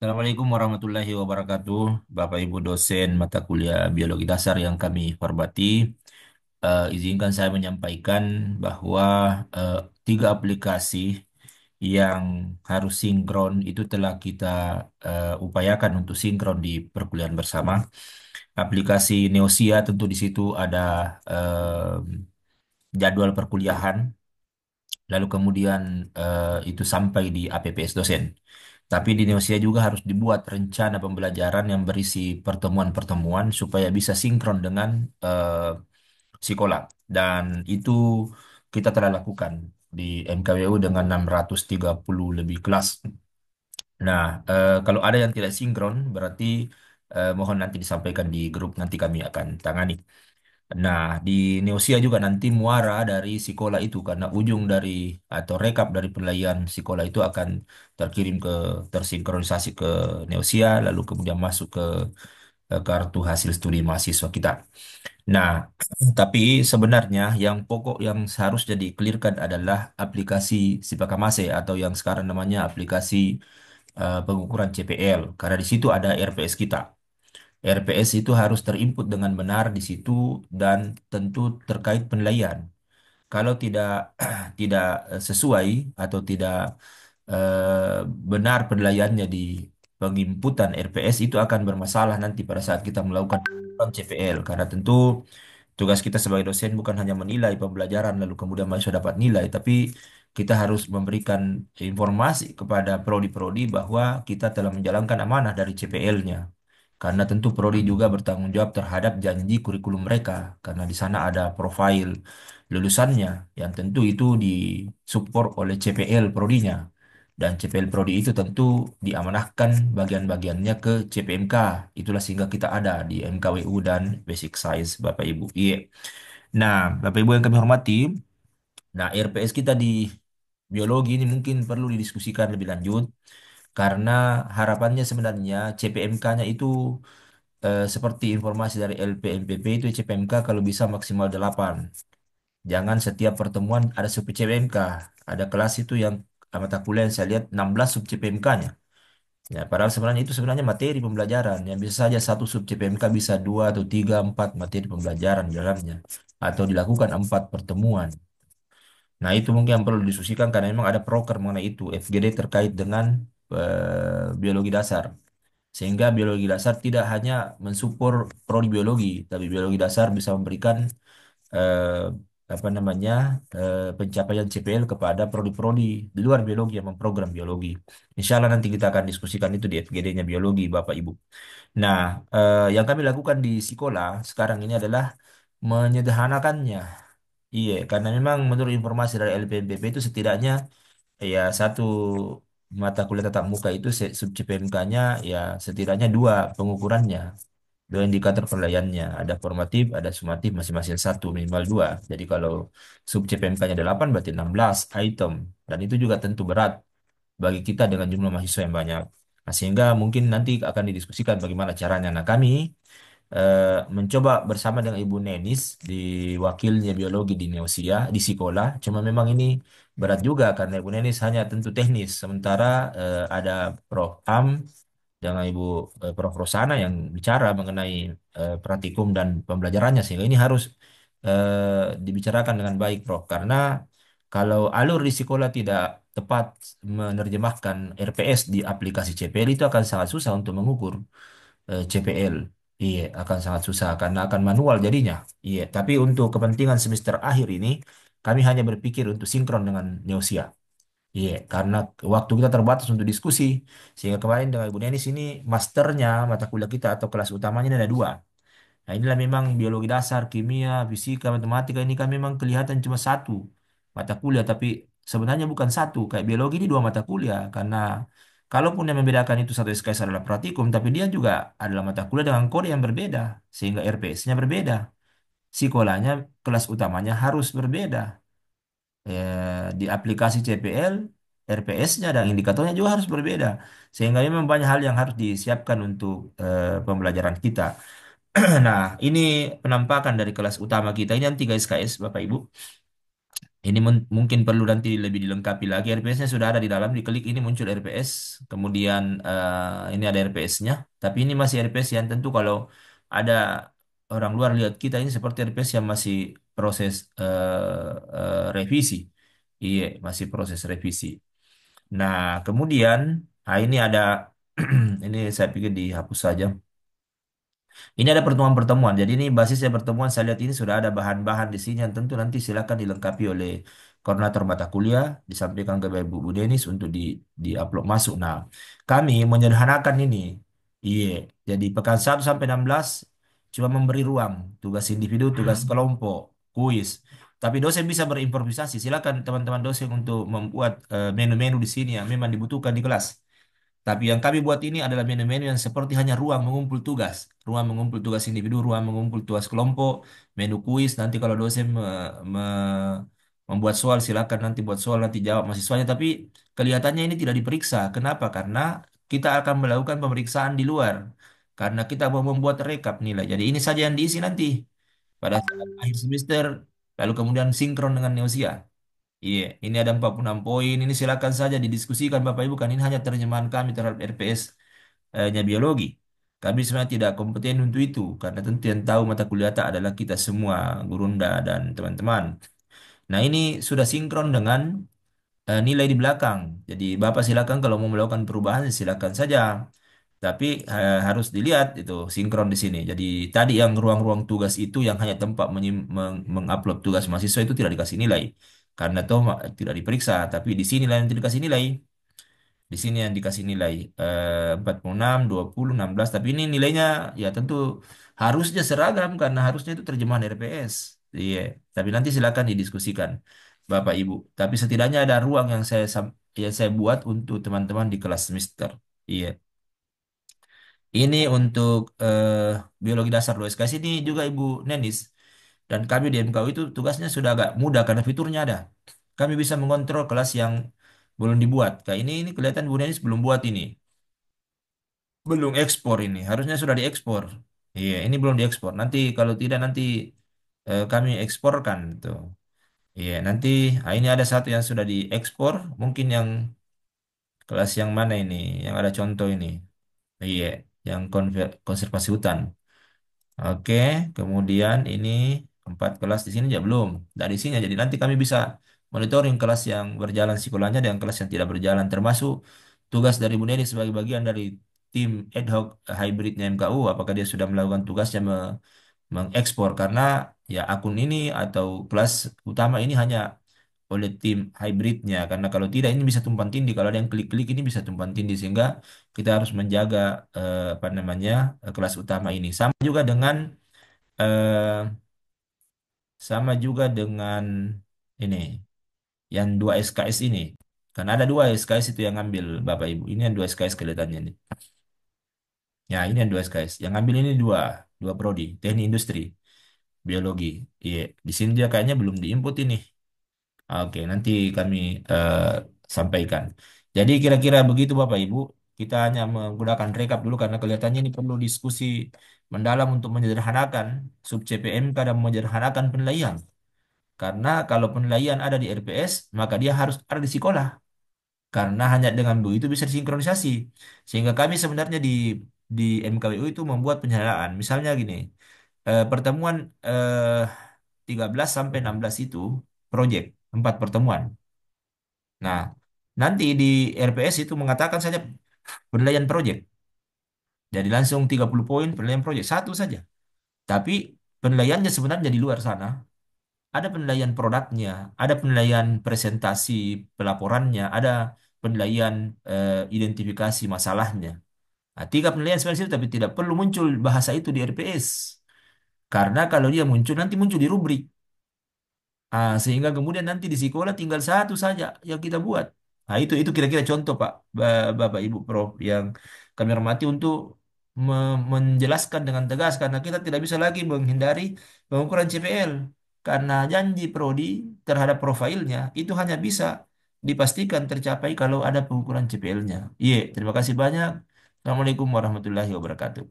Assalamualaikum warahmatullahi wabarakatuh, Bapak Ibu dosen mata kuliah biologi dasar yang kami hormati. Izinkan saya menyampaikan bahwa eh, tiga aplikasi yang harus sinkron itu telah kita upayakan untuk sinkron di perkuliahan bersama. Aplikasi Neosia tentu di situ ada jadwal perkuliahan, lalu kemudian itu sampai di APPS dosen. Tapi di Indonesia juga harus dibuat rencana pembelajaran yang berisi pertemuan-pertemuan supaya bisa sinkron dengan sekolah. Dan itu kita telah lakukan di MKWU dengan 630 lebih kelas. Nah, kalau ada yang tidak sinkron, berarti mohon nanti disampaikan di grup, nanti kami akan tangani. Nah, di Neosia juga nanti muara dari sekolah itu karena ujung dari atau rekap dari penilaian sekolah itu akan terkirim tersinkronisasi ke Neosia lalu kemudian masuk ke kartu hasil studi mahasiswa kita. Nah, tapi sebenarnya yang pokok yang seharusnya dikelirkan adalah aplikasi Sipakamase atau yang sekarang namanya aplikasi pengukuran CPL karena di situ ada RPS kita. RPS itu harus terinput dengan benar di situ dan tentu terkait penilaian. Kalau tidak tidak sesuai atau tidak benar penilaiannya di penginputan RPS itu akan bermasalah nanti pada saat kita melakukan CPL karena tentu tugas kita sebagai dosen bukan hanya menilai pembelajaran lalu kemudian mahasiswa dapat nilai, tapi kita harus memberikan informasi kepada prodi-prodi bahwa kita telah menjalankan amanah dari CPL-nya. Karena tentu prodi juga bertanggung jawab terhadap janji kurikulum mereka, karena di sana ada profil lulusannya yang tentu itu disupport oleh CPL prodinya. Dan CPL prodi itu tentu diamanahkan bagian-bagiannya ke CPMK. Itulah sehingga kita ada di MKWU dan Basic Science, Bapak Ibu. Iya. Nah, Bapak Ibu yang kami hormati, nah RPS kita di biologi ini mungkin perlu didiskusikan lebih lanjut karena harapannya sebenarnya CPMK-nya itu seperti informasi dari LPMPP itu CPMK kalau bisa maksimal 8. Jangan setiap pertemuan ada sub CPMK. Ada kelas itu yang mata kuliah yang saya lihat 16 sub CPMK-nya. Ya, padahal sebenarnya itu sebenarnya materi pembelajaran. Yang bisa saja satu sub CPMK bisa dua atau tiga, empat materi pembelajaran di dalamnya. Atau dilakukan 4 pertemuan. Nah, itu mungkin yang perlu didiskusikan karena memang ada proker mengenai itu. FGD terkait dengan biologi dasar. Sehingga biologi dasar tidak hanya mensupport prodi biologi, tapi biologi dasar bisa memberikan eh, apa namanya pencapaian CPL kepada prodi-prodi di luar biologi yang memprogram biologi. Insya Allah nanti kita akan diskusikan itu di FGD-nya biologi, Bapak Ibu. Nah, yang kami lakukan di sekolah sekarang ini adalah menyederhanakannya. Iya, karena memang menurut informasi dari LPMPP itu setidaknya ya satu mata kuliah tatap muka itu sub CPMK-nya ya setidaknya dua pengukurannya, dua indikator penilaiannya, ada formatif, ada sumatif masing-masing satu minimal dua. Jadi kalau sub CPMK-nya 8 berarti 16 item dan itu juga tentu berat bagi kita dengan jumlah mahasiswa yang banyak. Nah, sehingga mungkin nanti akan didiskusikan bagaimana caranya. Nah, kami mencoba bersama dengan Ibu Nenis di wakilnya biologi di Neosia di sekolah. Cuma memang ini berat juga karena Ibu Nenis hanya tentu teknis, sementara ada Prof. Am dengan Ibu Prof. Rosana yang bicara mengenai praktikum dan pembelajarannya sehingga ini harus dibicarakan dengan baik, Prof. Karena kalau alur di sekolah tidak tepat menerjemahkan RPS di aplikasi CPL itu akan sangat susah untuk mengukur CPL. Iya, akan sangat susah karena akan manual jadinya. Iya, tapi untuk kepentingan semester akhir ini, kami hanya berpikir untuk sinkron dengan Neosia. Iya, karena waktu kita terbatas untuk diskusi. Sehingga kemarin dengan Ibu Nenis ini, masternya, mata kuliah kita atau kelas utamanya ini ada dua. Nah, inilah memang biologi dasar, kimia, fisika, matematika ini kan memang kelihatan cuma satu mata kuliah, tapi sebenarnya bukan satu. Kayak biologi ini dua mata kuliah, karena kalaupun yang membedakan itu satu SKS adalah praktikum, tapi dia juga adalah mata kuliah dengan kode yang berbeda, sehingga RPS-nya berbeda. Sekolahnya, kelas utamanya harus berbeda. Di aplikasi CPL, RPS-nya dan indikatornya juga harus berbeda. Sehingga memang banyak hal yang harus disiapkan untuk pembelajaran kita. Nah, ini penampakan dari kelas utama kita. Ini yang 3 SKS, Bapak Ibu. Ini mungkin perlu nanti lebih dilengkapi lagi. RPS-nya sudah ada di dalam, diklik ini muncul RPS. Kemudian ini ada RPS-nya. Tapi ini masih RPS yang tentu kalau ada orang luar lihat kita ini seperti RPS yang masih proses revisi. Iya, masih proses revisi. Nah, kemudian ini ada ini saya pikir dihapus saja. Ini ada pertemuan-pertemuan. Jadi ini basisnya pertemuan. Saya lihat ini sudah ada bahan-bahan di sini yang tentu nanti silakan dilengkapi oleh koordinator mata kuliah, disampaikan ke Bu Denis untuk di-upload masuk. Nah, kami menyederhanakan ini. Iya. Jadi pekan 1 sampai 16 cuma memberi ruang tugas individu, tugas kelompok, kuis. Tapi dosen bisa berimprovisasi. Silakan teman-teman dosen untuk membuat menu-menu di sini yang memang dibutuhkan di kelas. Tapi yang kami buat ini adalah menu-menu yang seperti hanya ruang mengumpul tugas, ruang mengumpul tugas individu, ruang mengumpul tugas kelompok, menu kuis. Nanti kalau dosen membuat soal, silakan nanti buat soal, nanti jawab mahasiswanya. Tapi kelihatannya ini tidak diperiksa. Kenapa? Karena kita akan melakukan pemeriksaan di luar. Karena kita mau membuat rekap nilai. Jadi ini saja yang diisi nanti pada saat akhir semester, lalu kemudian sinkron dengan Neosia. Iya, ini ada 46 poin. Ini silakan saja didiskusikan Bapak Ibu kan ini hanya terjemahan kami terhadap RPS-nya biologi. Kami sebenarnya tidak kompeten untuk itu karena tentu yang tahu mata kuliah tak adalah kita semua, Gurunda dan teman-teman. Nah, ini sudah sinkron dengan nilai di belakang. Jadi Bapak silakan kalau mau melakukan perubahan silakan saja. Tapi harus dilihat itu sinkron di sini. Jadi tadi yang ruang-ruang tugas itu yang hanya tempat mengupload tugas mahasiswa itu tidak dikasih nilai. Karena toh tidak diperiksa. Tapi di sini lah yang tidak dikasih nilai. Di sini yang dikasih nilai 46, 20, 16. Tapi ini nilainya ya tentu harusnya seragam karena harusnya itu terjemahan RPS. Iya. Tapi nanti silakan didiskusikan Bapak Ibu. Tapi setidaknya ada ruang yang saya buat untuk teman-teman di kelas semester. Iya. Ini untuk biologi dasar 2 SKS ini juga Ibu Nenis. Dan kami di MKU itu tugasnya sudah agak mudah karena fiturnya ada. Kami bisa mengontrol kelas yang belum dibuat. Kayak ini kelihatan Bu Nenis belum buat ini. Belum ekspor ini. Harusnya sudah diekspor. Iya, ini belum diekspor. Nanti kalau tidak nanti kami eksporkan tuh. Iya, nanti ini ada satu yang sudah diekspor. Mungkin yang kelas yang mana ini? Yang ada contoh ini. Iya, yang konservasi hutan. Oke, kemudian ini 4 kelas di sini ya belum. Dari sini jadi nanti kami bisa monitoring kelas yang berjalan sekolahnya dan kelas yang tidak berjalan termasuk tugas dari Bu Neni sebagai bagian dari tim ad hoc hybridnya MKU apakah dia sudah melakukan tugasnya mengekspor karena ya akun ini atau kelas utama ini hanya oleh tim hybridnya karena kalau tidak ini bisa tumpang tindih kalau ada yang klik-klik ini bisa tumpang tindih sehingga kita harus menjaga apa namanya kelas utama ini eh, sama juga dengan ini yang 2 SKS ini karena ada 2 SKS itu yang ngambil Bapak Ibu ini yang 2 SKS kelihatannya ini ya ini yang 2 SKS yang ngambil ini dua dua prodi teknik industri biologi iya di sini dia kayaknya belum diinput ini. Oke, nanti kami eh, sampaikan. Jadi kira-kira begitu Bapak Ibu. Kita hanya menggunakan rekap dulu karena kelihatannya ini perlu diskusi mendalam untuk menyederhanakan sub CPMK dan menyederhanakan penilaian. Karena kalau penilaian ada di RPS, maka dia harus ada di sekolah. Karena hanya dengan begitu bisa disinkronisasi. Sehingga kami sebenarnya di MKWU itu membuat penyederhanaan. Misalnya gini, pertemuan 13 sampai 16 itu proyek, 4 pertemuan. Nah, nanti di RPS itu mengatakan saja penilaian proyek. Jadi langsung 30 poin penilaian proyek. Satu saja. Tapi penilaiannya sebenarnya di luar sana. Ada penilaian produknya, ada penilaian presentasi pelaporannya, ada penilaian identifikasi masalahnya. Nah, 3 penilaian sebenarnya itu, tapi tidak perlu muncul bahasa itu di RPS. Karena kalau dia muncul, nanti muncul di rubrik. Sehingga kemudian nanti di sekolah tinggal satu saja yang kita buat. Nah, itu kira-kira contoh Pak, Bapak Ibu Prof yang kami hormati untuk menjelaskan dengan tegas karena kita tidak bisa lagi menghindari pengukuran CPL karena janji prodi terhadap profilnya itu hanya bisa dipastikan tercapai kalau ada pengukuran CPL-nya. Iya, terima kasih banyak. Assalamualaikum warahmatullahi wabarakatuh.